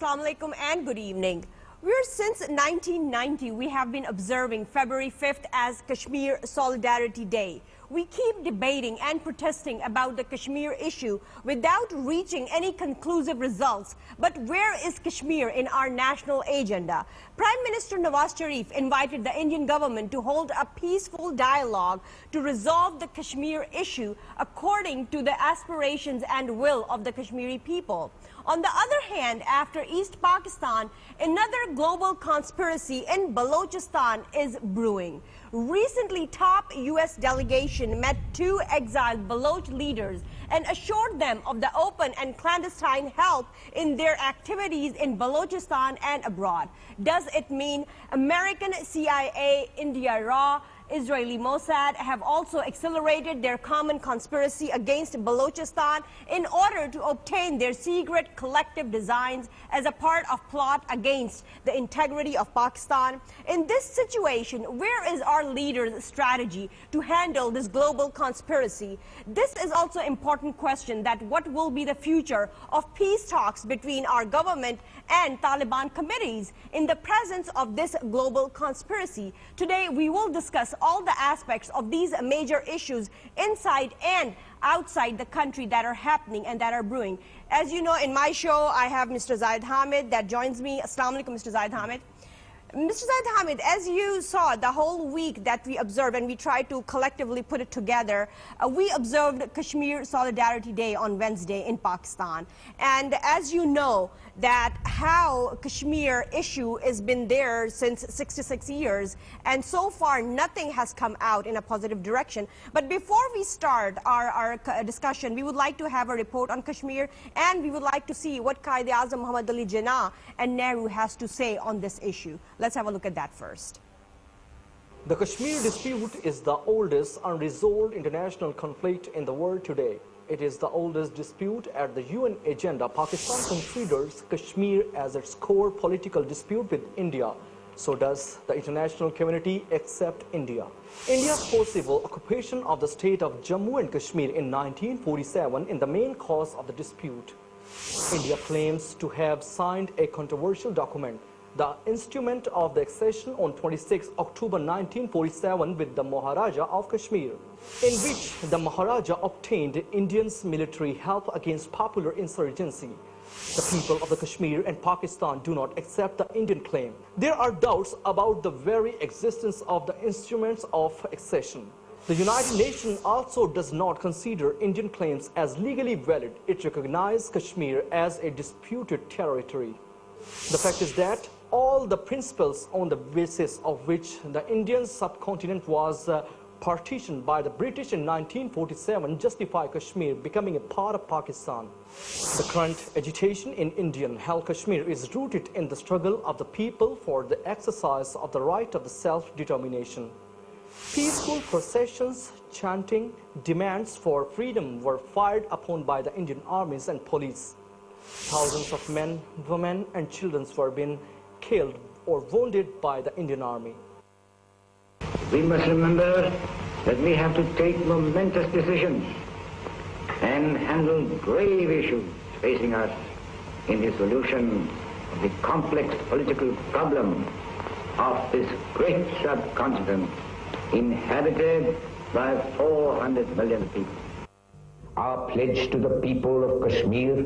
Assalamu alaikum and good evening. Since 1990, we have been observing February 5th as Kashmir Solidarity Day. We keep debating and protesting about the Kashmir issue without reaching any conclusive results. But where is Kashmir in our national agenda? Prime Minister Nawab invited the Indian government to hold a peaceful dialogue to resolve the Kashmir issue according to the aspirations and will of the Kashmiri people. On the other hand, after East Pakistan, another global conspiracy in Balochistan is brewing. Recently, top U.S. delegation met two exiled Baloch leaders and assured them of the open and clandestine help in their activities in Balochistan and abroad. Does it mean American CIA, India RAW, Israeli Mossad have also accelerated their common conspiracy against Balochistan in order to obtain their secret collective designs as a part of plot against the integrity of Pakistan? In this situation, where is our leaders' strategy to handle this global conspiracy? This is also an important question, that what will be the future of peace talks between our government and Taliban committees in the presence of this global conspiracy? Today, we will discuss all the aspects of these major issues inside and outside the country that are happening and that are brewing. As you know, in my show, I have Mr. Zaid Hamid that joins me. Assalamu alaikum, Mr. Zaid Hamid. Mr. Zaid Hamid, as you saw the whole week that we observed, and we tried to collectively put it together, we observed Kashmir Solidarity Day on Wednesday in Pakistan. And as you know, that how Kashmir issue has been there since 66 years, and so far nothing has come out in a positive direction. But before we start our discussion, we would like to have a report on Kashmir, and we would like to see what Quaid-e-Azam Muhammad Ali Jinnah and Nehru has to say on this issue. Let's have a look at that first. The Kashmir dispute is the oldest unresolved international conflict in the world today. It is the oldest dispute at the UN agenda. Pakistan considers Kashmir as its core political dispute with India. So does the international community except India. India's forcible occupation of the state of Jammu and Kashmir in 1947 is the main cause of the dispute. India claims to have signed a controversial document, the Instrument of the Accession, on 26 October 1947 with the Maharaja of Kashmir, in which the Maharaja obtained Indians' military help against popular insurgency. The people of the Kashmir and Pakistan do not accept the Indian claim. There are doubts about the very existence of the Instruments of Accession. The United Nations also does not consider Indian claims as legally valid. It recognizes Kashmir as a disputed territory. The fact is that all the principles on the basis of which the Indian subcontinent was partitioned by the British in 1947 justify Kashmir becoming a part of Pakistan. The current agitation in Indian-held Kashmir is rooted in the struggle of the people for the exercise of the right of the self-determination. Peaceful processions, chanting, demands for freedom were fired upon by the Indian armies and police. Thousands of men, women and children were being killed or wounded by the Indian army. We must remember that we have to take momentous decisions and handle grave issues facing us in the solution of the complex political problem of this great subcontinent inhabited by 400 million people. Our pledge to the people of Kashmir,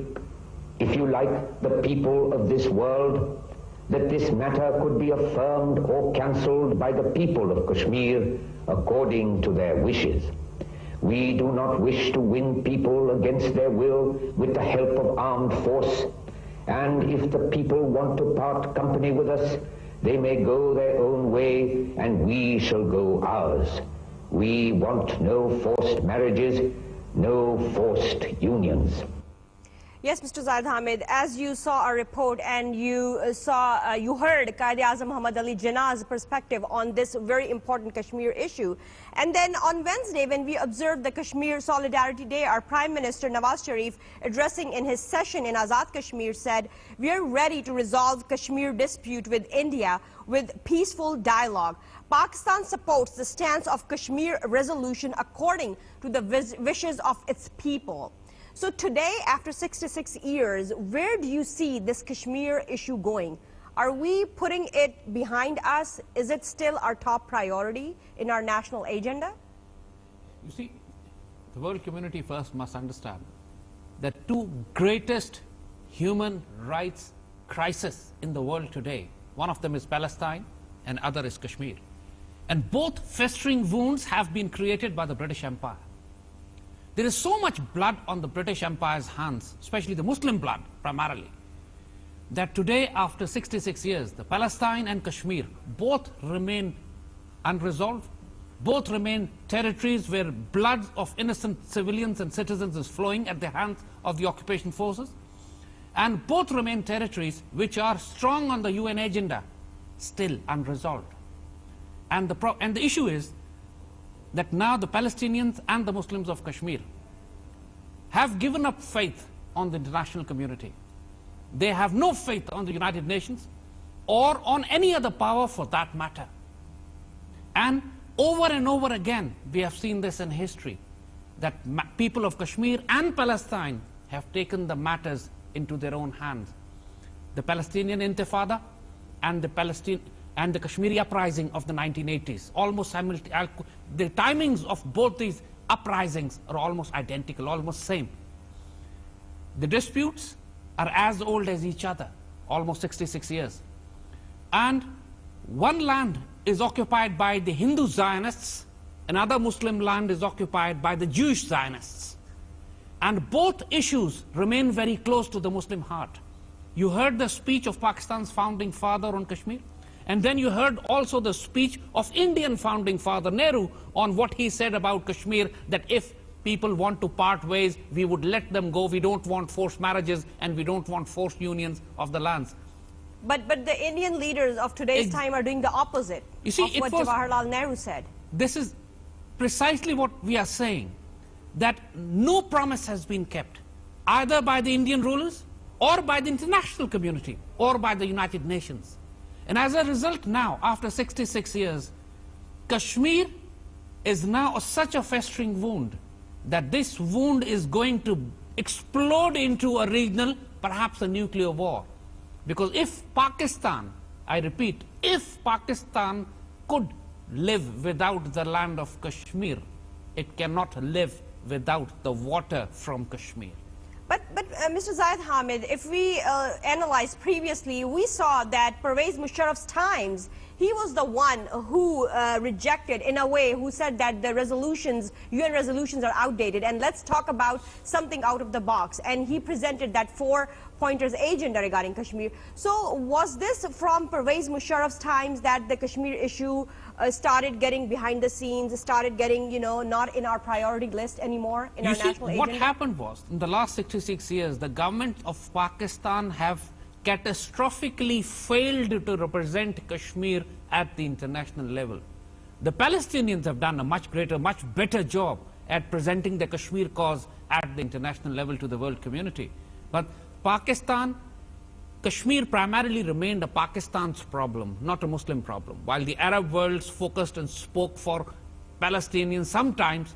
if you like, the people of this world, that this matter could be affirmed or cancelled by the people of Kashmir according to their wishes. We do not wish to win people against their will with the help of armed force, and if the people want to part company with us, they may go their own way and we shall go ours. We want no forced marriages, no forced unions. Yes, Mr. Zaid Hamid, as you saw our report and you heard Quaid-e-Azam Muhammad Ali Jinnah's perspective on this very important Kashmir issue. And then on Wednesday, when we observed the Kashmir Solidarity Day, our Prime Minister Nawab Sharif, addressing in his session in Azad Kashmir, said, "We are ready to resolve Kashmir dispute with India with peaceful dialogue. Pakistan supports the stance of Kashmir resolution according to the wishes of its people." So today, after 66 years, where do you see this Kashmir issue going? Are we putting it behind us? Is it still our top priority in our national agenda? You see, the world community first must understand that two greatest human rights crises in the world today, one of them is Palestine and other is Kashmir. And both festering wounds have been created by the British Empire. There is so much blood on the British Empire's hands, especially the Muslim blood primarily, that today, after 66 years, the Palestine and Kashmir both remain unresolved, both remain territories where blood of innocent civilians and citizens is flowing at the hands of the occupation forces, and both remain territories which are strong on the UN agenda, still unresolved. And the issue is that now the Palestinians and the Muslims of Kashmir have given up faith on the international community. They have no faith on the United Nations or on any other power for that matter. And over again, we have seen this in history, that people of Kashmir and Palestine have taken the matters into their own hands. The Palestinian Intifada and the Kashmiri uprising of the 1980s, almost simultaneously. The timings of both these uprisings are almost identical, almost same. The disputes are as old as each other, almost 66 years. And one land is occupied by the Hindu Zionists, another Muslim land is occupied by the Jewish Zionists. And both issues remain very close to the Muslim heart. You heard the speech of Pakistan's founding father on Kashmir, and then you heard also the speech of Indian founding father Nehru on what he said about Kashmir, that if people want to part ways, we would let them go. We don't want forced marriages and we don't want forced unions of the lands. But the Indian leaders of today's time are doing the opposite of what Jawaharlal Nehru said. This is precisely what we are saying, that no promise has been kept, either by the Indian rulers or by the international community or by the United Nations. And as a result now, after 66 years, Kashmir is now such a festering wound that this wound is going to explode into a regional, perhaps a nuclear war. Because if Pakistan, I repeat, if Pakistan could live without the land of Kashmir, it cannot live without the water from Kashmir. But Mr. Zaid Hamid, if we analyze previously, we saw that Pervez Musharraf's times, he was the one who rejected, in a way, who said that the resolutions, UN resolutions are outdated, and let's talk about something out of the box. And he presented that 4-pointers agenda regarding Kashmir. So was this from Pervez Musharraf's times that the Kashmir issue started getting behind the scenes, started getting, not in our priority list anymore in our national agenda? What happened was, in the last 66 years, the government of Pakistan have catastrophically failed to represent Kashmir at the international level. The Palestinians have done a much greater, much better job at presenting the Kashmir cause at the international level to the world community. But Kashmir primarily remained a Pakistan's problem, not a Muslim problem. While the Arab world focused and spoke for Palestinians sometimes,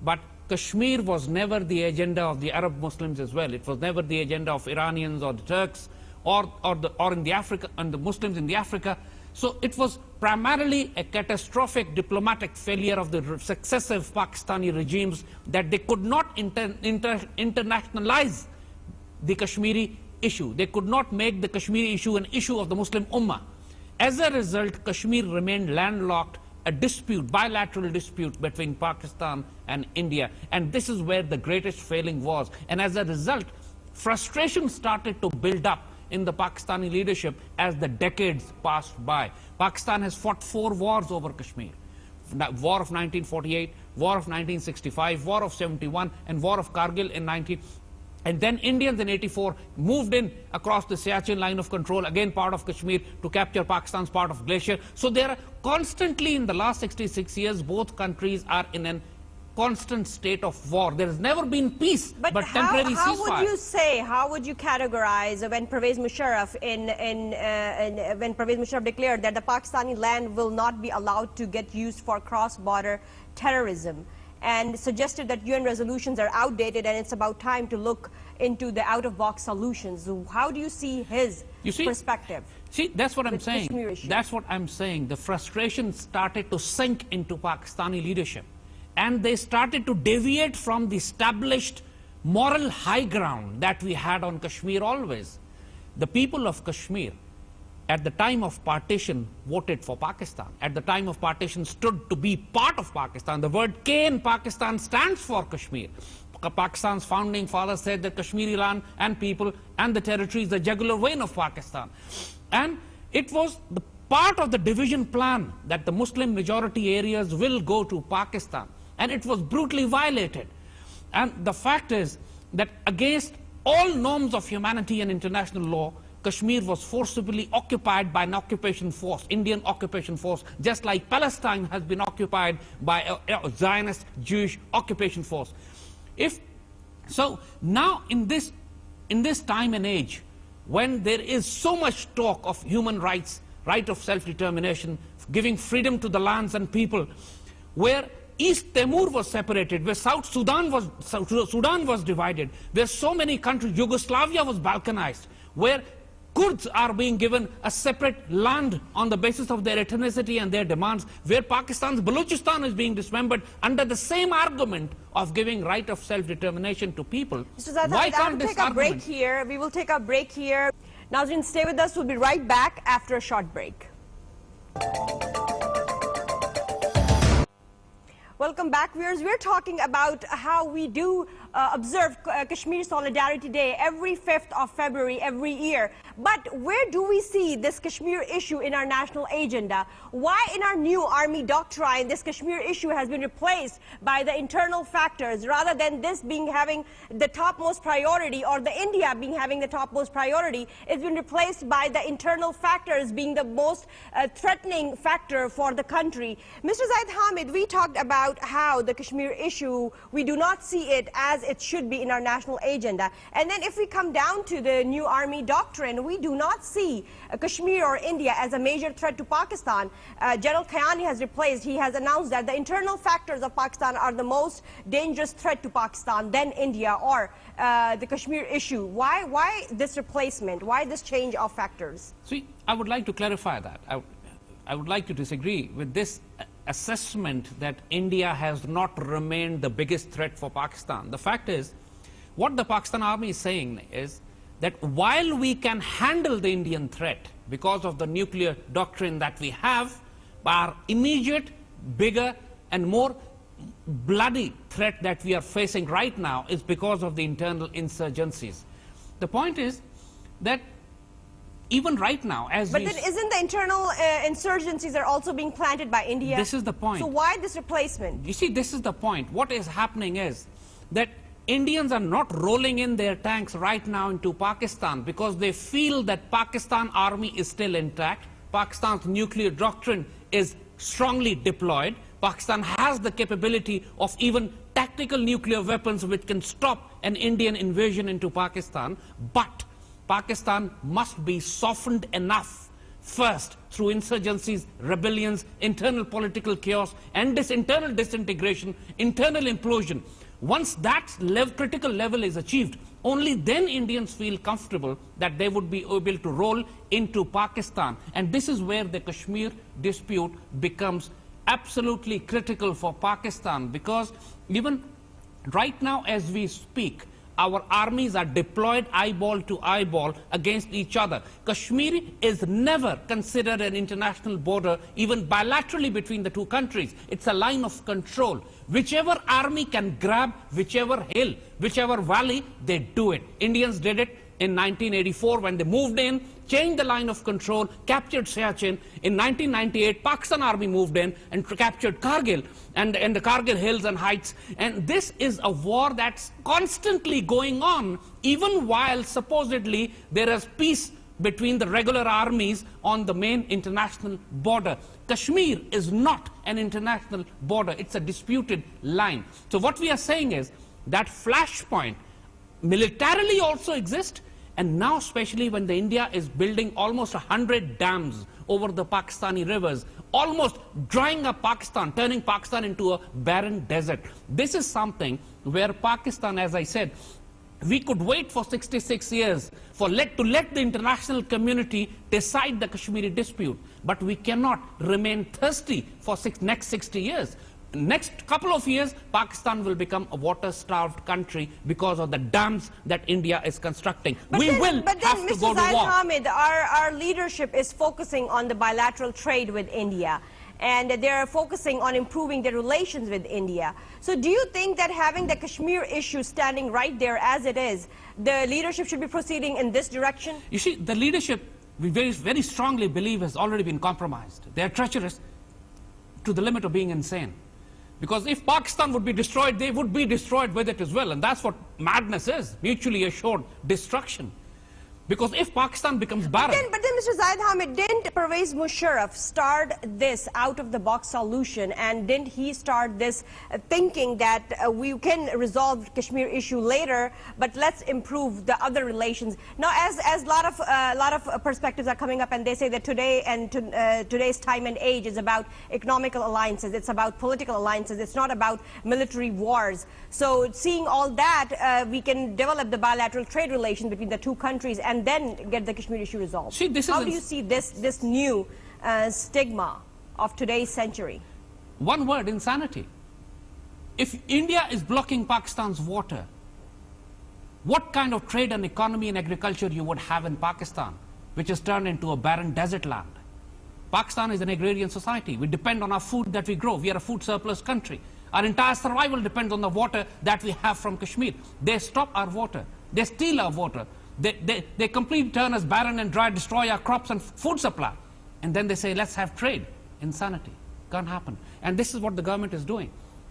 but Kashmir was never the agenda of the Arab Muslims as well. It was never the agenda of Iranians or the Turks or the Muslims in the Africa. So it was primarily a catastrophic diplomatic failure of the successive Pakistani regimes, that they could not internationalize the Kashmiri issue. They could not make the Kashmiri issue an issue of the Muslim Ummah. As a result, Kashmir remained landlocked, a dispute, bilateral dispute between Pakistan and India. And this is where the greatest failing was. And as a result, frustration started to build up in the Pakistani leadership as the decades passed by. Pakistan has fought 4 wars over Kashmir. War of 1948, War of 1965, War of 71, and War of Kargil in 19... And then Indians in 84 moved in across the Siachen line of control, again part of Kashmir, to capture Pakistan's part of Glacier. So there are constantly, in the last 66 years, both countries are in a constant state of war. There has never been peace, but temporary ceasefire. How would you say, how would you categorize when Pervez Musharraf declared that the Pakistani land will not be allowed to get used for cross-border terrorism? and suggested that UN resolutions are outdated and it's about time to look into the out-of-box solutions. How do you see his perspective? See, that's what I'm saying. That's what I'm saying. The frustration started to sink into Pakistani leadership, and they started to deviate from the established moral high ground that we had on Kashmir always. The people of Kashmir, at the time of partition, voted for Pakistan. At the time of partition, stood to be part of Pakistan. The word K in Pakistan stands for Kashmir. Pakistan's founding father said that Kashmiri land and people and the territory is the jugular vein of Pakistan. And it was the part of the division plan that the Muslim majority areas will go to Pakistan. And it was brutally violated. And the fact is that against all norms of humanity and international law, Kashmir was forcibly occupied by an occupation force, Indian occupation force, just like Palestine has been occupied by a Zionist Jewish occupation force. So now in this time and age, when there is so much talk of human rights, right of self-determination, giving freedom to the lands and people, where East Timor was separated, where South Sudan was divided, where so many countries, Yugoslavia was balkanized, where Kurds are being given a separate land on the basis of their ethnicity and their demands, where Pakistan's Balochistan is being dismembered under the same argument of giving right of self-determination to people. Mr. Zaid, why can't this take a break here? We will take a break here. Nazreen, stay with us. We'll be right back after a short break. Welcome back, viewers. We're talking about how we do observe Kashmir Solidarity Day every 5th of February every year. But where do we see this Kashmir issue in our national agenda? Why in our new army doctrine this Kashmir issue has been replaced by the internal factors rather than this being having the topmost priority, or the India being having the topmost priority? It's been replaced by the internal factors being the most threatening factor for the country. Mr. Zaid Hamid, we talked about how the Kashmir issue, we do not see it as it should be in our national agenda. And then if we come down to the new army doctrine, we do not see Kashmir or India as a major threat to Pakistan. General Kayani he has announced that the internal factors of Pakistan are the most dangerous threat to Pakistan than India or the Kashmir issue. Why this replacement? Why this change of factors? See, I would like to clarify that. I would like to disagree with this assessment that India has not remained the biggest threat for Pakistan. The fact is, what the Pakistan army is saying is that while we can handle the Indian threat because of the nuclear doctrine that we have, our immediate, bigger and more bloody threat that we are facing right now is because of the internal insurgencies. The point is that even right now, But then isn't the internal insurgencies are also being planted by India? This is the point. So why this replacement? You see, this is the point. What is happening is that Indians are not rolling in their tanks right now into Pakistan because they feel that Pakistan army is still intact. Pakistan's nuclear doctrine is strongly deployed. Pakistan has the capability of even tactical nuclear weapons which can stop an Indian invasion into Pakistan. But Pakistan must be softened enough first through insurgencies, rebellions, internal political chaos, and this internal disintegration, internal implosion. Once that critical level is achieved, only then Indians feel comfortable that they would be able to roll into Pakistan. And this is where the Kashmir dispute becomes absolutely critical for Pakistan, because even right now as we speak, our armies are deployed eyeball to eyeball against each other. Kashmir is never considered an international border, even bilaterally between the two countries. It's a line of control. Whichever army can grab whichever hill, whichever valley, they do it. Indians did it in 1984 when they moved in, changed the line of control, captured Siachen. In 1998, Pakistan army moved in and captured Kargil and the Kargil hills and heights. And this is a war that's constantly going on, even while supposedly there is peace between the regular armies on the main international border. Kashmir is not an international border. It's a disputed line. So what we are saying is that flashpoint militarily also exists, And now, especially when the India is building almost 100 dams over the Pakistani rivers, almost drying up Pakistan, turning Pakistan into a barren desert. This is something where Pakistan, as I said, we could wait for 66 years to let the international community decide the Kashmiri dispute. But we cannot remain thirsty for next 60 years. Next couple of years, Pakistan will become a water-starved country because of the dams that India is constructing. But we then, will have to go to Zaid war. Hamid, our leadership is focusing on the bilateral trade with India, and they're focusing on improving their relations with India. So do you think that having the Kashmir issue standing right there as it is, the leadership should be proceeding in this direction? You see, the leadership, we very strongly believe, has already been compromised. They are treacherous to the limit of being insane. Because if Pakistan would be destroyed, they would be destroyed with it as well. And that's what madness is, mutually assured destruction. Because if Pakistan becomes barren... But then Mr. Zaid Hamid, didn't Pervez Musharraf start this out-of-the-box solution? And didn't he start this thinking that we can resolve the Kashmir issue later, but let's improve the other relations? Now, as a lot of perspectives are coming up, and they say that today and today's time and age is about economical alliances, it's about political alliances, it's not about military wars. So seeing all that, we can develop the bilateral trade relations between the two countries and then get the Kashmir issue resolved. See, How do you see this new stigma of today's century? One word: insanity. If India is blocking Pakistan's water, what kind of trade and economy and agriculture you would have in Pakistan, which is turned into a barren desert land? Pakistan is an agrarian society. We depend on our food that we grow. We are a food surplus country. Our entire survival depends on the water that we have from Kashmir. They stop our water. They steal our water. They completely turn us barren and dry, destroy our crops and food supply. And then they say, let's have trade. Insanity. Can't happen. And this is what the government is doing.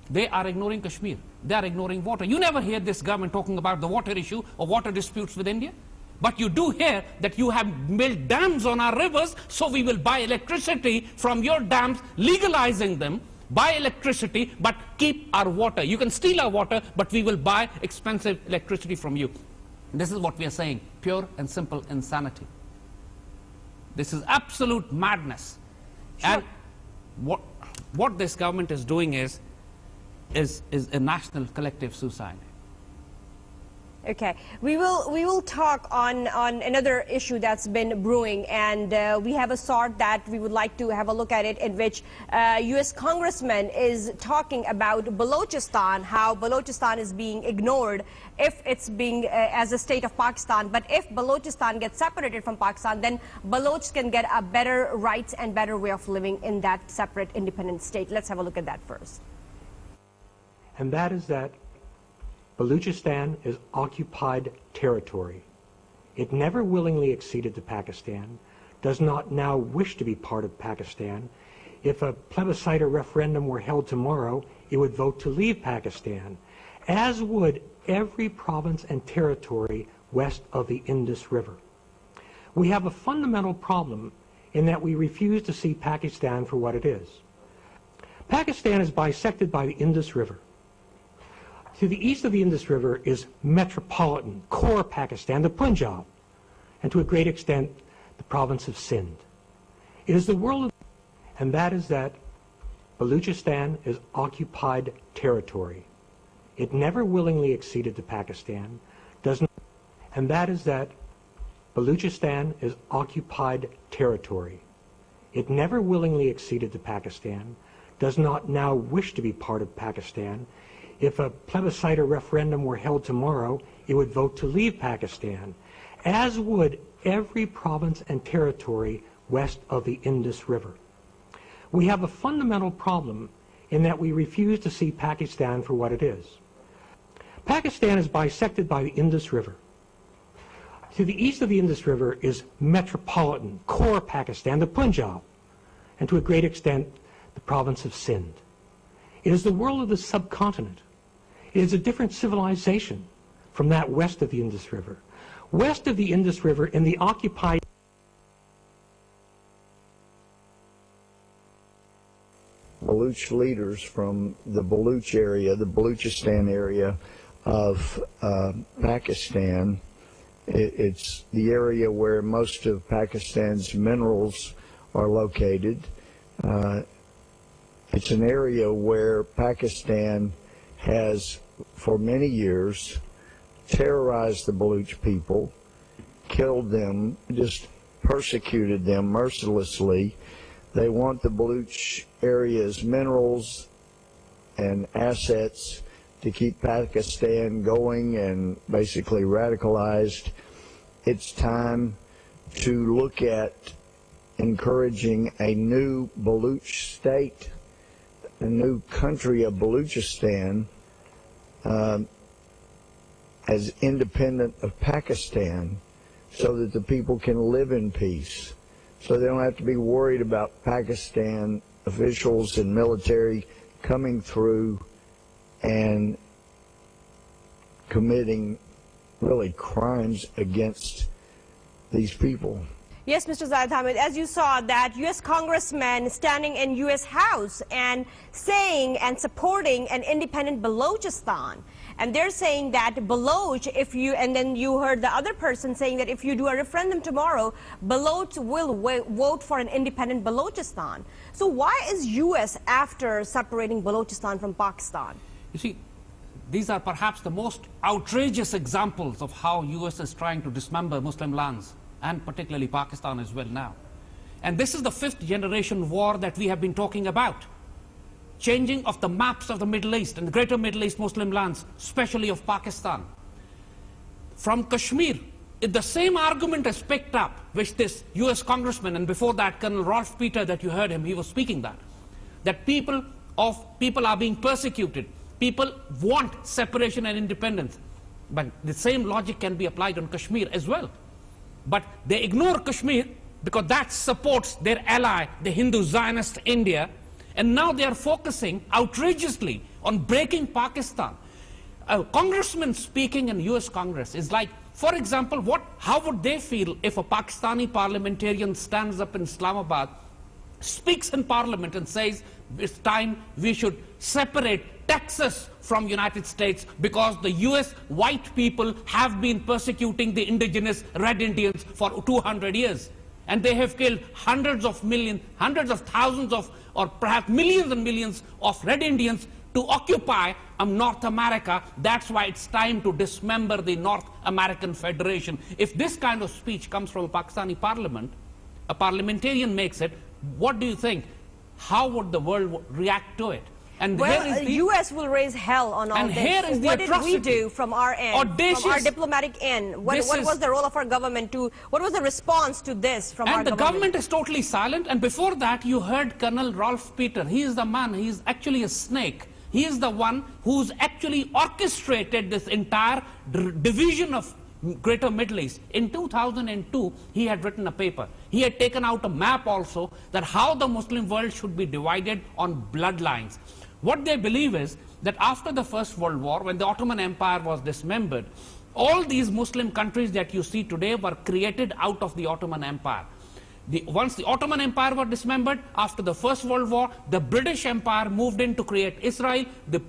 They are ignoring Kashmir. They are ignoring water. You never hear this government talking about the water issue or water disputes with India. But you do hear that you have built dams on our rivers, so we will buy electricity from your dams, legalizing them, buy electricity, but keep our water. You can steal our water, but we will buy expensive electricity from you. This is what we are saying, pure and simple insanity. This is absolute madness. Sure. And what this government is doing is a national collective suicide. Okay, we will talk on another issue that's been brewing, and we have a sort that we would like to have a look at it, in which U.S. congressman is talking about Balochistan, how Balochistan is being ignored if it's being as a state of Pakistan. But if Balochistan gets separated from Pakistan, then Balochs can get a better rights and better way of living in that separate independent state. Let's have a look at that first. And that is that Balochistan is occupied territory. It never willingly acceded to Pakistan, does not now wish to be part of Pakistan. If a plebiscite or referendum were held tomorrow, it would vote to leave Pakistan, as would every province and territory west of the Indus River. We have a fundamental problem in that we refuse to see Pakistan for what it is. Pakistan is bisected by the Indus River. To the east of the Indus River is metropolitan, core Pakistan, the Punjab, and to a great extent, the province of Sindh. It is the world of, and that is that Balochistan is occupied territory. It never willingly acceded to Pakistan, does not, and that is that Balochistan is occupied territory. It never willingly acceded to Pakistan, does not now wish to be part of Pakistan. If a plebiscite or referendum were held tomorrow, it would vote to leave Pakistan, as would every province and territory west of the Indus River. We have a fundamental problem in that we refuse to see Pakistan for what it is. Pakistan is bisected by the Indus River. To the east of the Indus River is metropolitan, core Pakistan, the Punjab, and to a great extent, the province of Sindh. It is the world of the subcontinent. It is a different civilization from that west of the Indus River. West of the Indus River in the occupied... Baloch leaders from the Baloch area, the Balochistan area of Pakistan, It's the area where most of Pakistan's minerals are located. It's an area where Pakistan has, for many years, terrorized the Baluch people, killed them, just persecuted them mercilessly. They want the Baluch area's minerals and assets to keep Pakistan going and basically radicalized. It's time to look at encouraging a new Baluch state, a new country of Baluchistan, as independent of Pakistan, so that the people can live in peace, so they don't have to be worried about Pakistan officials and military coming through and committing really crimes against these people. Yes, Mr. Zaid Hamid, as you saw that U.S. congressmen standing in U.S. House and saying and supporting an independent Balochistan. And they're saying that Baloch, and then you heard the other person saying that if you do a referendum tomorrow, Baloch will vote for an independent Balochistan. So why is U.S. after separating Balochistan from Pakistan? You see, these are perhaps the most outrageous examples of how U.S. is trying to dismember Muslim lands, and particularly Pakistan as well now. And this is the fifth generation war that we have been talking about. Changing of the maps of the Middle East and the greater Middle East Muslim lands, especially of Pakistan. From Kashmir, the same argument is picked up, which this US congressman, and before that Colonel Rolf Peter that you heard him, he was speaking that people are being persecuted. People want separation and independence. But the same logic can be applied on Kashmir as well. But they ignore Kashmir because that supports their ally, the Hindu Zionist India, and now they are focusing outrageously on breaking Pakistan. A congressman speaking in US Congress is like, for example, how would they feel if a Pakistani parliamentarian stands up in Islamabad, speaks in parliament and says, it's time we should separate Texas from United States because the US white people have been persecuting the indigenous Red Indians for 200 years. And they have killed hundreds of thousands of, or perhaps millions and millions of Red Indians to occupy North America. That's why it's time to dismember the North American Federation. If this kind of speech comes from a Pakistani parliament, a parliamentarian makes it, what do you think? How would the world react to it? And well, the U.S. will raise hell on all this. Here is what did we do from our end, from our diplomatic end? What was the role of our government what was the response to this from our government? And the government is totally silent. And before that, you heard Colonel Rolf Peter. He is the man, he is actually a snake. He is the one who's actually orchestrated this entire division of Greater Middle East. In 2002, he had written a paper. He had taken out a map also that how the Muslim world should be divided on bloodlines. What they believe is that after the First World War, when the Ottoman Empire was dismembered, all these Muslim countries that you see today were created out of the Ottoman Empire. Once the Ottoman Empire was dismembered, after the First World War, the British Empire moved in to create Israel. The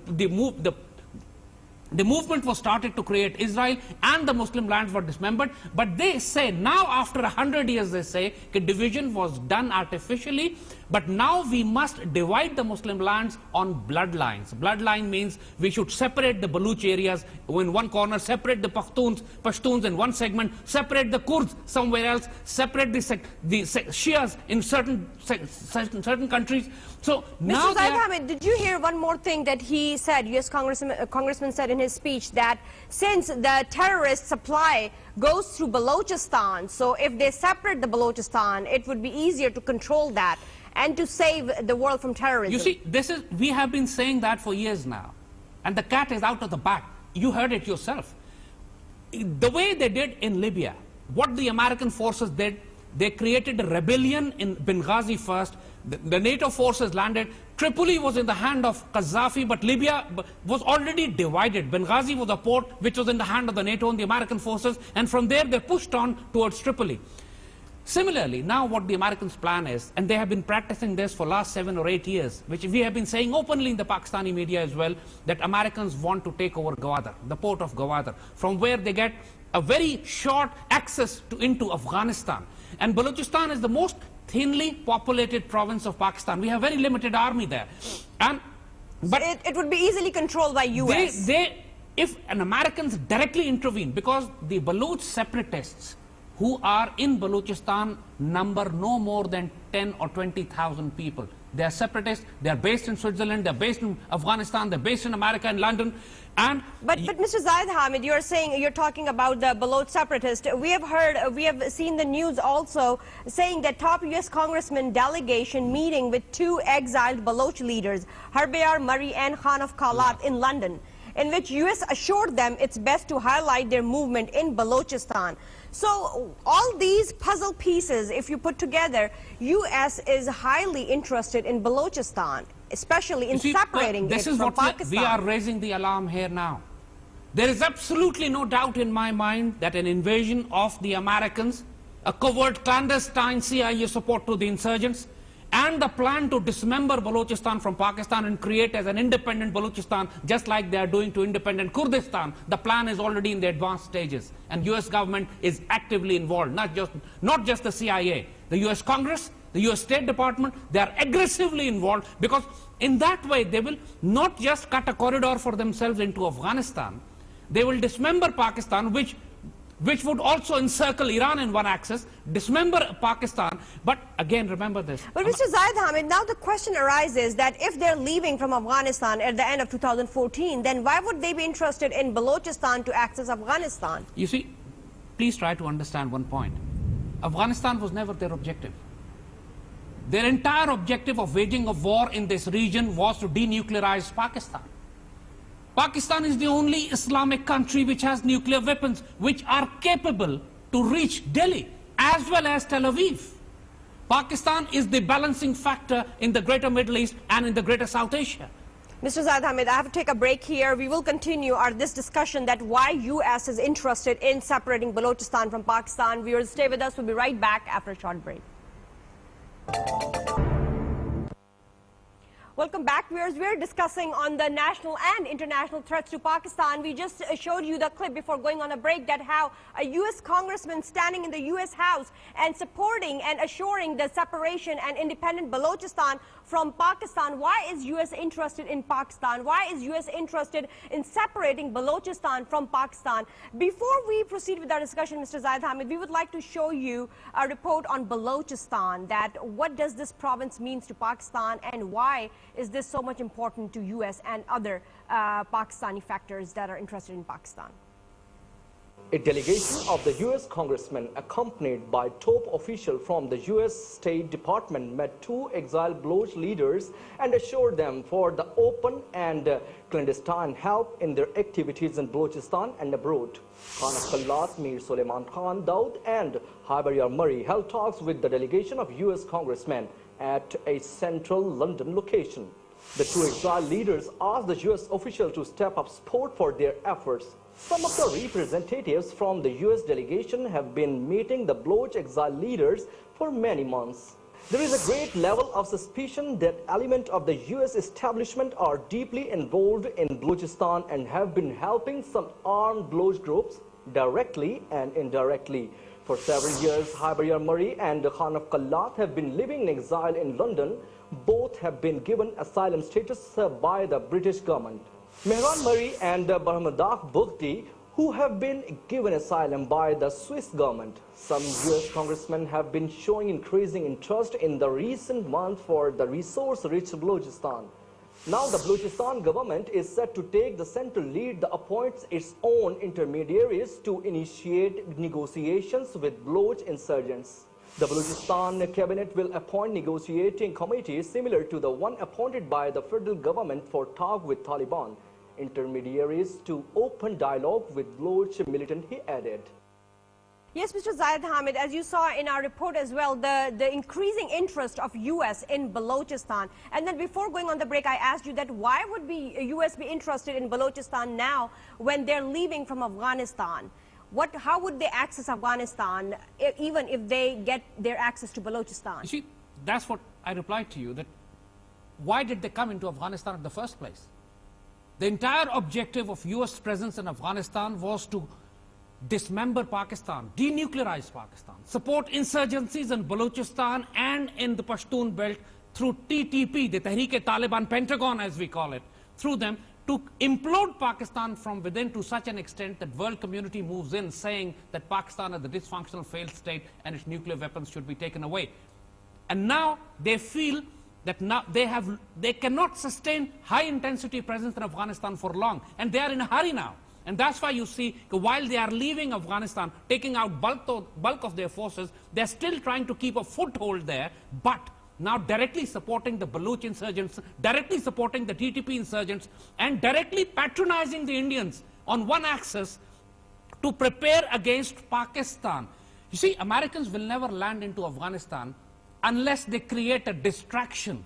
movement was started to create Israel, and the Muslim lands were dismembered. But they say now, after 100 years, they say the division was done artificially, but now we must divide the Muslim lands on bloodlines. Bloodline means we should separate the Baluch areas in one corner, separate the Pashtuns in one segment, separate the Kurds somewhere else, separate the Shias in certain countries. So now Mr. Zaid Hamid, did you hear one more thing that he said, U.S. congressman said in his speech, that since the terrorist supply goes through Balochistan, so if they separate the Balochistan, it would be easier to control that and to save the world from terrorism. You see, we have been saying that for years now, and the cat is out of the bag. You heard it yourself. The way they did in Libya, what the American forces did, they created a rebellion in Benghazi first. The NATO forces landed. Tripoli was in the hand of Gaddafi, but Libya was already divided. Benghazi was a port which was in the hand of the NATO and the American forces, and from there they pushed on towards Tripoli. Similarly, now what the Americans' plan is, and they have been practicing this for last 7 or 8 years, which we have been saying openly in the Pakistani media as well, that Americans want to take over Gwadar, the port of Gwadar, from where they get a very short access into Afghanistan. And Balochistan is the most thinly populated province of Pakistan. We have very limited army there. But it would be easily controlled by US. If an Americans directly intervene, because the Baloch separatists who are in Balochistan number no more than 10 or 20,000 people. They are separatists, they are based in Switzerland, they are based in Afghanistan, they are based in America and London. But Mr. Zaid Hamid, you're talking about the Baloch separatists. We have seen the news also saying that top US congressman delegation meeting with 2 exiled Baloch leaders, Harbayar Murray and Khan of Kalat in London, in which US assured them it's best to highlight their movement in Balochistan. So all these puzzle pieces, if you put together, US is highly interested in Balochistan, especially in separating it from Pakistan. This is what we are raising the alarm here now. There is absolutely no doubt in my mind that an invasion of the Americans, a covert clandestine CIA support to the insurgents, and the plan to dismember Balochistan from Pakistan and create as an independent Balochistan, just like they are doing to independent Kurdistan, the plan is already in the advanced stages. And US government is actively involved, not just the CIA. The US Congress, the US State Department, they are aggressively involved, because in that way they will not just cut a corridor for themselves into Afghanistan, they will dismember Pakistan, which would also encircle Iran in one axis, dismember Pakistan. But again, remember this. But Mr. Zaid Hamid, now the question arises that if they're leaving from Afghanistan at the end of 2014, then why would they be interested in Balochistan to access Afghanistan? You see, please try to understand one point. Afghanistan was never their objective. Their entire objective of waging a war in this region was to denuclearize Pakistan. Pakistan is the only Islamic country which has nuclear weapons which are capable to reach Delhi as well as Tel Aviv. Pakistan is the balancing factor in the greater Middle East and in the greater South Asia. Mr. Zaid Hamid, I have to take a break here. We will continue this discussion that why US is interested in separating Balochistan from Pakistan. Viewers, stay with us. We'll be right back after a short break. Welcome back, viewers. We're discussing on the national and international threats to Pakistan. We just showed you the clip before going on a break that how a U.S. congressman standing in the U.S. House and supporting and assuring the separation and independent Balochistan from Pakistan. Why is U.S. interested in Pakistan? Why is U.S. interested in separating Balochistan from Pakistan? Before we proceed with our discussion, Mr. Zaid Hamid, we would like to show you a report on Balochistan, that what does this province means to Pakistan and why is this so much important to U.S. and other Pakistani factors that are interested in Pakistan? A delegation of the U.S. congressmen accompanied by top officials from the U.S. State Department met 2 exiled Baloch leaders and assured them for the open and clandestine help in their activities in Balochistan and abroad. Khan of Kalat, Mir Suleiman Khan Daud and Harbayar Murray held talks with the delegation of U.S. congressmen at a central London location. The 2 exiled leaders asked the U.S. official to step up support for their efforts. Some of the representatives from the U.S. delegation have been meeting the Baloch exiled leaders for many months. There is a great level of suspicion that elements of the U.S. establishment are deeply involved in Balochistan and have been helping some armed Baloch groups directly and indirectly. For several years, Harbayar Murray and Khan of Kalat have been living in exile in London. Both have been given asylum status by the British government. Mehran Murray and Barhamadah Bolti, who have been given asylum by the Swiss government. Some U.S. congressmen have been showing increasing interest in the recent months for the resource-rich Balochistan. Now the Balochistan government is set to take the central lead that appoints its own intermediaries to initiate negotiations with Baloch insurgents. The Balochistan cabinet will appoint negotiating committees similar to the one appointed by the federal government for talk with Taliban intermediaries to open dialogue with Baloch militant, he added. Yes, Mr. Zaid Hamid, as you saw in our report as well, the increasing interest of U.S. in Balochistan. And then before going on the break, I asked you that why would U.S. be interested in Balochistan now when they're leaving from Afghanistan? How would they access Afghanistan, even if they get their access to Balochistan? You see, that's what I replied to you, that why did they come into Afghanistan in the first place? The entire objective of US presence in Afghanistan was to dismember Pakistan, denuclearize Pakistan, support insurgencies in Balochistan and in the Pashtun belt through TTP, the Tehreek-e-Taliban Pentagon as we call it, through them, to implode Pakistan from within to such an extent that world community moves in saying that Pakistan is a dysfunctional failed state and its nuclear weapons should be taken away. And now they feel that now they cannot sustain high intensity presence in Afghanistan for long, and they are in a hurry now. And that's why you see, while they are leaving Afghanistan, taking out bulk of their forces, they're still trying to keep a foothold there, but now directly supporting the Baluch insurgents, directly supporting the TTP insurgents, and directly patronizing the Indians on one axis to prepare against Pakistan. You see, Americans will never land into Afghanistan unless they create a distraction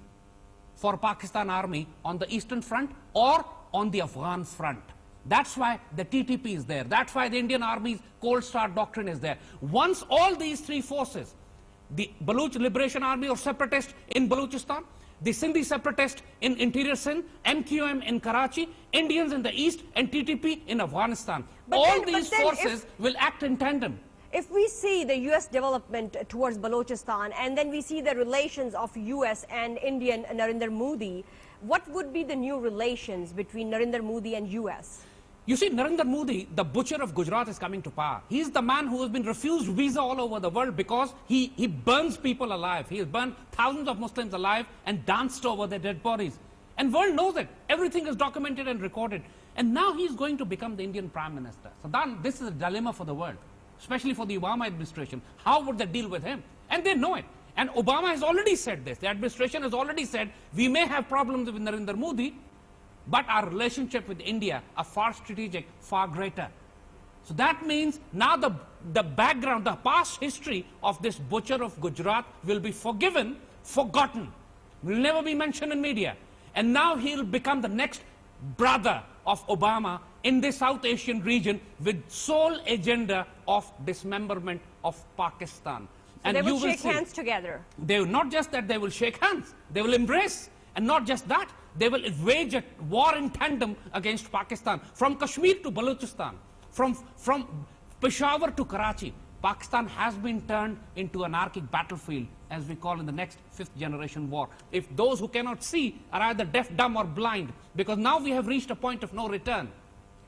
for Pakistan army on the Eastern Front or on the Afghan front. That's why the TTP is there. That's why the Indian Army's Cold Start doctrine is there. Once all these three forces, the Baluch Liberation Army or separatists in Balochistan, the Sindhi separatists in interior Sindh, MQM in Karachi, Indians in the east, and TTP in Afghanistan. All these forces will act in tandem. If we see the U.S. development towards Balochistan, and then we see the relations of U.S. and Indian Narendra Modi, what would be the new relations between Narendra Modi and U.S.? You see, Narendra Modi, the butcher of Gujarat, is coming to power. He's the man who has been refused visa all over the world because he burns people alive. He has burned thousands of Muslims alive and danced over their dead bodies. And world knows it. Everything is documented and recorded. And now he's going to become the Indian Prime Minister. So then this is a dilemma for the world, especially for the Obama administration. How would they deal with him? And they know it. And Obama has already said this. The administration has already said, we may have problems with Narendra Modi, but our relationship with India are far strategic, far greater. So that means now the background, the past history of this butcher of Gujarat will be forgiven, forgotten, will never be mentioned in media. And now he'll become the next brother of Obama in the South Asian region with sole agenda of dismemberment of Pakistan. So and they will shake hands together. They will not just that they will shake hands, they will embrace. And not just that, they will wage a war in tandem against Pakistan. From Kashmir to Balochistan, from Peshawar to Karachi, Pakistan has been turned into an anarchic battlefield, as we call in the next fifth generation war. If those who cannot see are either deaf, dumb or blind, because now we have reached a point of no return.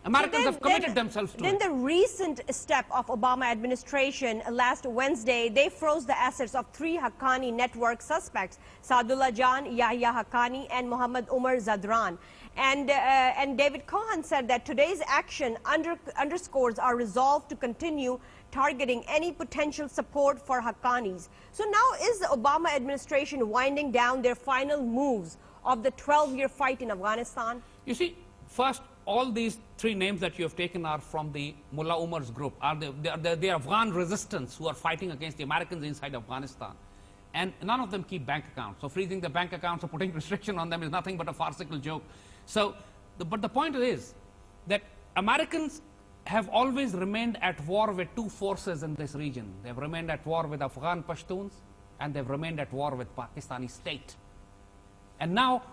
Americans have committed themselves to it. Then the recent step of Obama administration last Wednesday, they froze the assets of 3 Haqqani network suspects, Saadullah Jan, Yahya Haqqani, and Muhammad Umar Zadran. And David Cohen said that today's action underscores our resolve to continue targeting any potential support for Haqqanis. So now is the Obama administration winding down their final moves of the 12-year fight in Afghanistan? You see, first, all these 3 names that you have taken are from the Mullah Umar's group. They are Afghan resistance who are fighting against the Americans inside Afghanistan. And none of them keep bank accounts. So freezing the bank accounts or putting restriction on them is nothing but a farcical joke. So, but the point is that Americans have always remained at war with 2 forces in this region. They've remained at war with Afghan Pashtuns, and they've remained at war with Pakistani state. And now,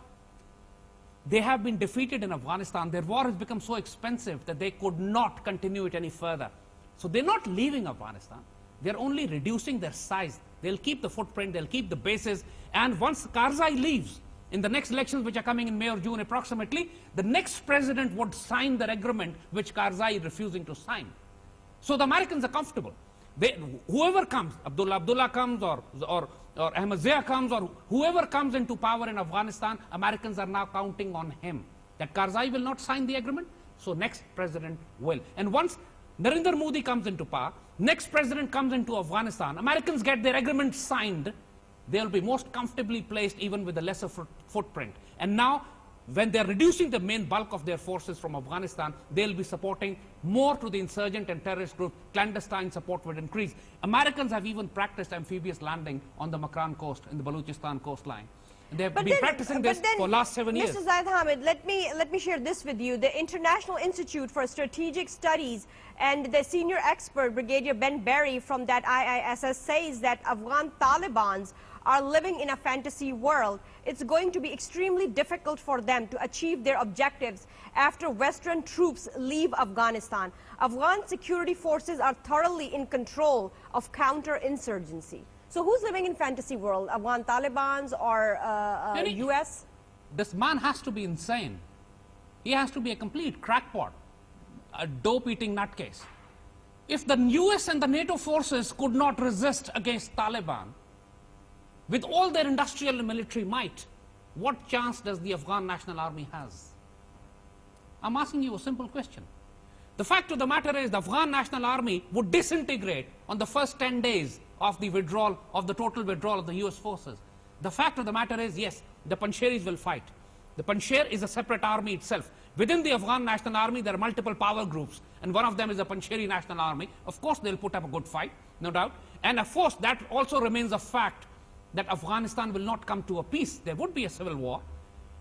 they have been defeated in Afghanistan. Their war has become so expensive that they could not continue it any further. So they're not leaving Afghanistan. They're only reducing their size. They'll keep the footprint, they'll keep the bases. And once Karzai leaves, in the next elections which are coming in May or June approximately, the next president would sign the agreement which Karzai is refusing to sign. So the Americans are comfortable. Whoever comes, Abdullah comes or Ahmad Zia comes, or whoever comes into power in Afghanistan, Americans are now counting on him. That Karzai will not sign the agreement, so next president will. And once Narendra Modi comes into power, next president comes into Afghanistan, Americans get their agreement signed, they'll be most comfortably placed even with a lesser footprint. And now, when they're reducing the main bulk of their forces from Afghanistan, they'll be supporting more to the insurgent and terrorist group. Clandestine support would increase. Americans have even practiced amphibious landing on the Makran coast, in the Balochistan coastline. They have been practicing this for the last 7 years. Mr. Zaid Hamid, let me share this with you. The International Institute for Strategic Studies and the senior expert, Brigadier Ben Berry from that IISS, says that Afghan Talibans are living in a fantasy world. It's going to be extremely difficult for them to achieve their objectives after Western troops leave Afghanistan. Afghan security forces are thoroughly in control of counterinsurgency. So who's living in fantasy world? Afghan Talibans or US? This man has to be insane. He has to be a complete crackpot, a dope-eating nutcase. If the US and the NATO forces could not resist against Taliban, with all their industrial and military might, what chance does the Afghan National Army has? I'm asking you a simple question. The fact of the matter is the Afghan National Army would disintegrate on the first 10 days of the withdrawal, of the total withdrawal of the US forces. The fact of the matter is, yes, the Panjsheris will fight. The Panjsher is a separate army itself. Within the Afghan National Army, there are multiple power groups, and one of them is the Panjsheri National Army. Of course, they'll put up a good fight, no doubt. And of course, that also remains a fact that Afghanistan will not come to a peace. There would be a civil war.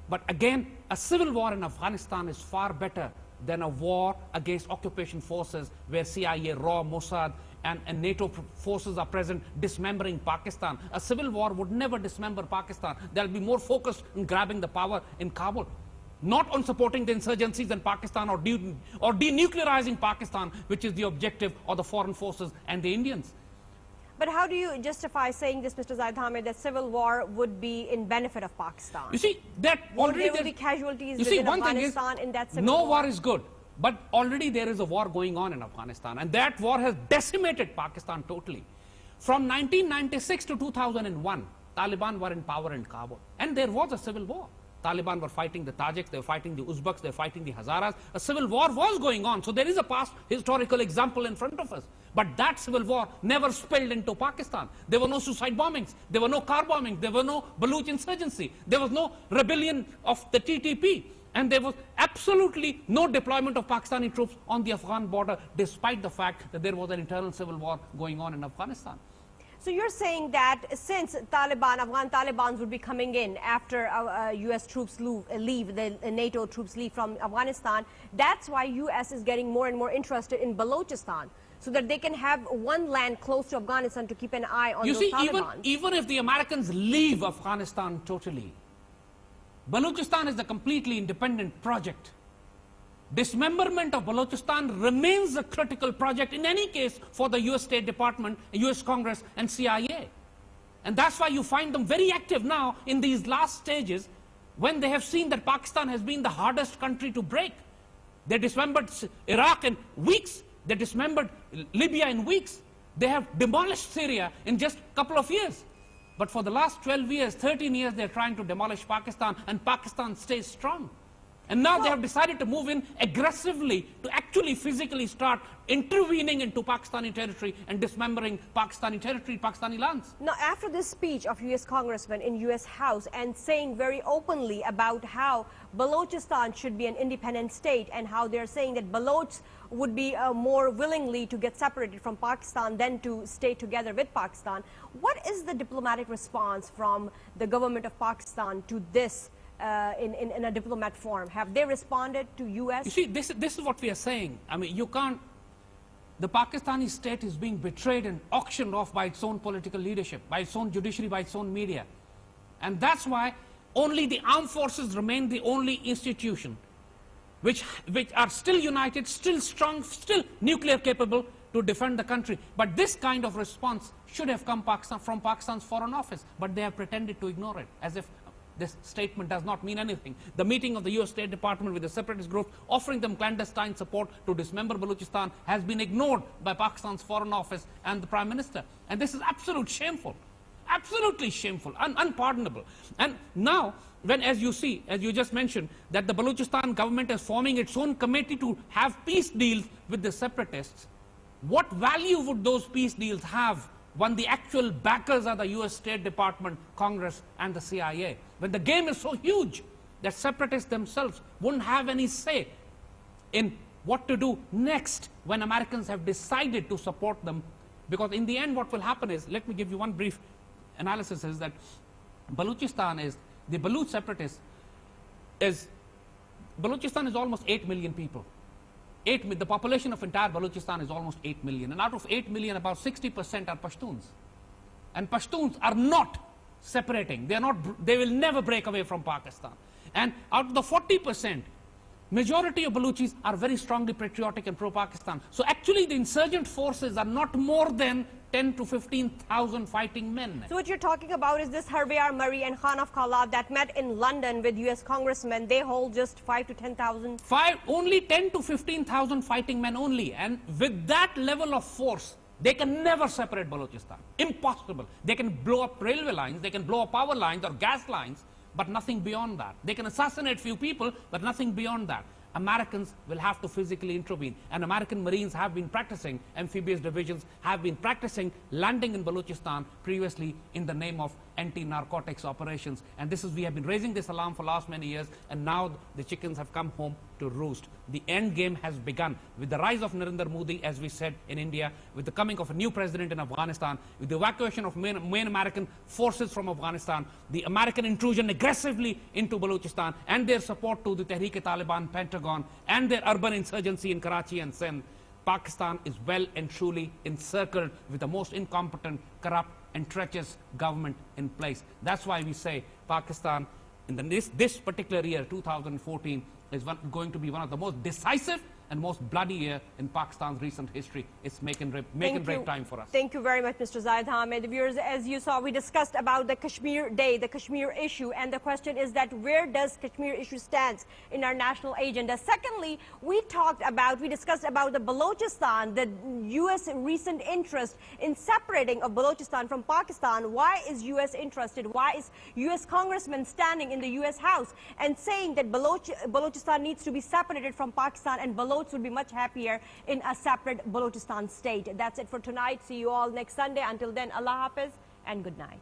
But again, a civil war in Afghanistan is far better than a war against occupation forces where CIA, RAW, Mossad, and NATO forces are present dismembering Pakistan. A civil war would never dismember Pakistan. They'll be more focused on grabbing the power in Kabul, not on supporting the insurgencies in Pakistan or denuclearizing Pakistan, which is the objective of the foreign forces and the Indians. But how do you justify saying this, Mr. Zaid Hamid, that civil war would be in benefit of Pakistan? You see, that already there will be casualties within Afghanistan in that civil no war? war is good, but already there is a war going on in Afghanistan, and that war has decimated Pakistan totally. From 1996 to 2001, Taliban were in power in Kabul, and there was a civil war. Taliban were fighting the Tajiks, they were fighting the Uzbeks, they were fighting the Hazaras. A civil war was going on. So there is a past historical example in front of us. But that civil war never spilled into Pakistan. There were no suicide bombings. There were no car bombings. There were no Baluch insurgency. There was no rebellion of the TTP. And there was absolutely no deployment of Pakistani troops on the Afghan border, despite the fact that there was an internal civil war going on in Afghanistan. So you're saying that since Afghan Talibans would be coming in after US troops leave, the NATO troops leave from Afghanistan, that's why US is getting more and more interested in Balochistan, so that they can have one land close to Afghanistan to keep an eye on those Talibans. Even if the Americans leave Afghanistan totally, Balochistan is a completely independent project. Dismemberment of Balochistan remains a critical project in any case for the US State Department, US Congress and CIA. And that's why you find them very active now in these last stages when they have seen that Pakistan has been the hardest country to break. They dismembered Iraq in weeks. They dismembered Libya in weeks. They have demolished Syria in just a couple of years. But for the last 12 years, 13 years, they're trying to demolish Pakistan, and Pakistan stays strong. And now they have decided to move in aggressively to actually physically start intervening into Pakistani territory and dismembering Pakistani territory, Pakistani lands. Now, after this speech of US congressman in US House and saying very openly about how Balochistan should be an independent state and how they're saying that Balochs would be more willingly to get separated from Pakistan than to stay together with Pakistan, what is the diplomatic response from the government of Pakistan to this in a diplomat form? Have they responded to US? You see, this is what we are saying. I mean, you can't, the Pakistani state is being betrayed and auctioned off by its own political leadership, by its own judiciary, by its own media. And that's why only the armed forces remain the only institution which are still united, still strong, still nuclear capable to defend the country. But this kind of response should have come from Pakistan's Foreign Office, but they have pretended to ignore it, as if this statement does not mean anything. The meeting of the US State Department with the separatist group offering them clandestine support to dismember Balochistan has been ignored by Pakistan's Foreign Office and the Prime Minister. And this is absolutely shameful, unpardonable. And now, when, as you see, as you just mentioned, that the Balochistan government is forming its own committee to have peace deals with the separatists, what value would those peace deals have when the actual backers are the US State Department, Congress, and the CIA? When the game is so huge that separatists themselves wouldn't have any say in what to do next when Americans have decided to support them. Because in the end, what will happen is, let me give you one brief analysis, is that Balochistan is the Baluch separatists is, Balochistan is almost 8 million people. The population of entire Balochistan is almost 8 million. And out of 8 million, about 60% are Pashtuns. And Pashtuns are not separating. They will never break away from Pakistan. And out of the 40%, majority of Baluchis are very strongly patriotic and pro-Pakistan. So actually the insurgent forces are not more than 10 to 15,000 fighting men. So what you're talking about is this Harveyar Murray and Khan of Khalab that met in London with US congressmen. They hold just 5 to 10,000. Only 10 to 15,000 fighting men only. And with that level of force, they can never separate Balochistan. Impossible. They can blow up railway lines, they can blow up power lines or gas lines, but nothing beyond that. They can assassinate few people, but nothing beyond that. Americans will have to physically intervene. And American Marines have been practicing, amphibious divisions have been practicing landing in Balochistan previously in the name of anti-narcotics operations. And we have been raising this alarm for last many years, and now the chickens have come home to roost. The end game has begun with the rise of Narendra Modi, as we said, in India, with the coming of a new president in Afghanistan, with the evacuation of main American forces from Afghanistan, the American intrusion aggressively into Balochistan, and their support to the Tehreek-e-Taliban Pentagon, and their urban insurgency in Karachi and Sindh. Pakistan is well and truly encircled with the most incompetent, corrupt, and treacherous government in place. That's why we say Pakistan, in this particular year, 2014, is going to be one of the most decisive and most bloody year in Pakistan's recent history. It's make and break time for us. Thank you very much, Mr. Zaid Hamid. Viewers, as you saw, we discussed about the Kashmir Day, the Kashmir issue, and the question is that where does Kashmir issue stand in our national agenda? Secondly, we discussed about the Balochistan, the U.S. recent interest in separating of Balochistan from Pakistan. Why is U.S. interested? Why is U.S. congressman standing in the U.S. House and saying that Balochistan needs to be separated from Pakistan, and Baloch would be much happier in a separate Balochistan state? That's it for tonight. See you all next Sunday. Until then, Allah Hafiz and good night.